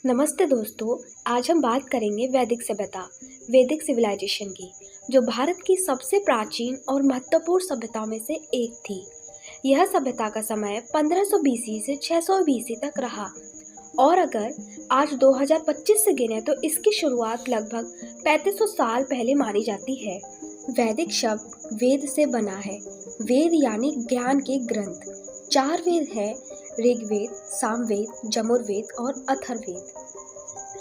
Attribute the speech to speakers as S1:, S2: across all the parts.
S1: नमस्ते दोस्तों। आज हम बात करेंगे वैदिक सभ्यता, वैदिक सिविलाइजेशन की, जो भारत की सबसे प्राचीन और महत्वपूर्ण सभ्यताओं में से एक थी। यह सभ्यता का समय 1500 बीसी से 600 बीसी तक रहा और अगर आज 2025 से गिने तो इसकी शुरुआत लगभग 3500 साल पहले मानी जाती है। वैदिक शब्द वेद से बना है। वेद यानी ज्ञान के ग्रंथ। 4 वेद हैं: ऋग्वेद, सामवेद, यजुर्वेद और अथर्ववेद।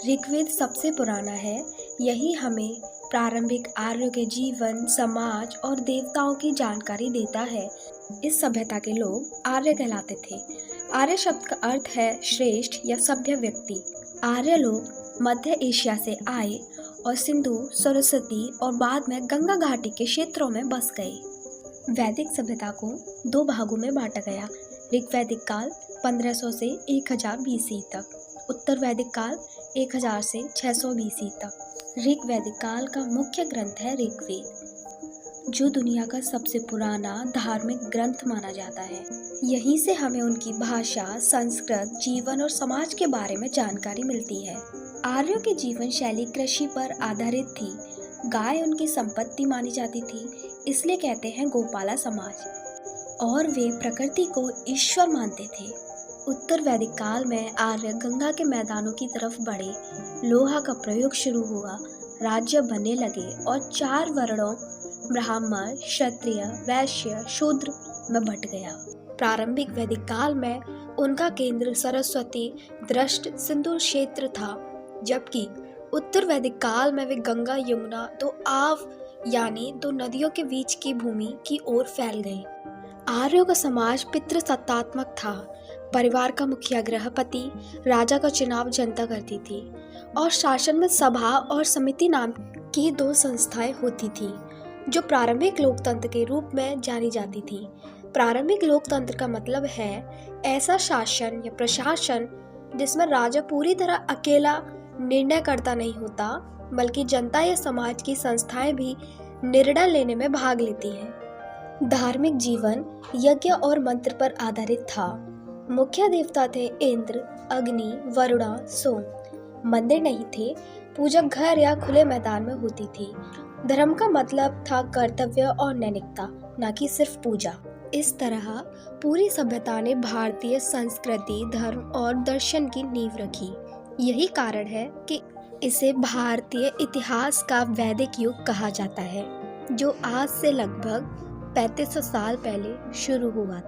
S1: ऋग्वेद सबसे पुराना है। यही हमें प्रारंभिक आर्यों के जीवन, समाज और देवताओं की जानकारी देता है। इस सभ्यता के लोग आर्य कहलाते थे। आर्य शब्द का अर्थ है श्रेष्ठ या सभ्य व्यक्ति। आर्य लोग मध्य एशिया से आए और सिंधु, सरस्वती और बाद में गंगा घाटी के क्षेत्रों में बस गए। वैदिक सभ्यता को 2 भागों में बांटा गया: ऋग्वैदिक काल 1500 से 1000 बीसी तक, उत्तर वैदिक काल 1000 से 600 बीसी तक। ऋग्वैदिक काल का मुख्य ग्रंथ है ऋग्वेद, जो दुनिया का सबसे पुराना धार्मिक ग्रंथ माना जाता है। यहीं से हमें उनकी भाषा, संस्कृत, जीवन और समाज के बारे में जानकारी मिलती है। आर्यों की जीवन शैली कृषि पर आधारित थी। गाय उनकी संपत्ति मानी जाती थी, इसलिए कहते हैं गोपाला समाज। और वे प्रकृति को ईश्वर मानते थे। उत्तर वैदिक काल में आर्य गंगा के मैदानों की तरफ बढ़े। लोहा का प्रयोग शुरू हुआ, राज्य बनने लगे और 4 वर्णों ब्राह्मण, क्षत्रिय, वैश्य, शूद्र में बंट गया। प्रारंभिक वैदिक काल में उनका केंद्र सरस्वती, दृष्ट, सिंधु क्षेत्र था, जबकि उत्तर वैदिक काल में वे गंगा, यमुना, 2 आव यानी 2 नदियों के बीच की भूमि की ओर फैल गए। आर्यों का समाज पितृसत्तात्मक था। परिवार का मुखिया गृहपति, राजा का चुनाव जनता करती थी और शासन में सभा और समिति नाम की 2 संस्थाएं होती थी, जो प्रारंभिक लोकतंत्र के रूप में जानी जाती थी। प्रारंभिक लोकतंत्र का मतलब है ऐसा शासन या प्रशासन जिसमें राजा पूरी तरह अकेला निर्णय करता नहीं होता, बल्कि जनता या समाज की संस्थाएं भी निर्णय लेने में भाग लेती हैं। धार्मिक जीवन यज्ञ और मंत्र पर आधारित था। मुख्य देवता थे इंद्र, अग्नि, वरुणा, सोम। मंदिर नहीं थे, पूजा घर या खुले मैदान में होती थी। धर्म का मतलब था कर्तव्य और नैतिकता, न कि सिर्फ पूजा। इस तरह पूरी सभ्यता ने भारतीय संस्कृति, धर्म और दर्शन की नींव रखी। यही कारण है कि इसे भारतीय इतिहास का वैदिक युग कहा जाता है, जो आज से लगभग 3500 साल पहले शुरू हुआ था।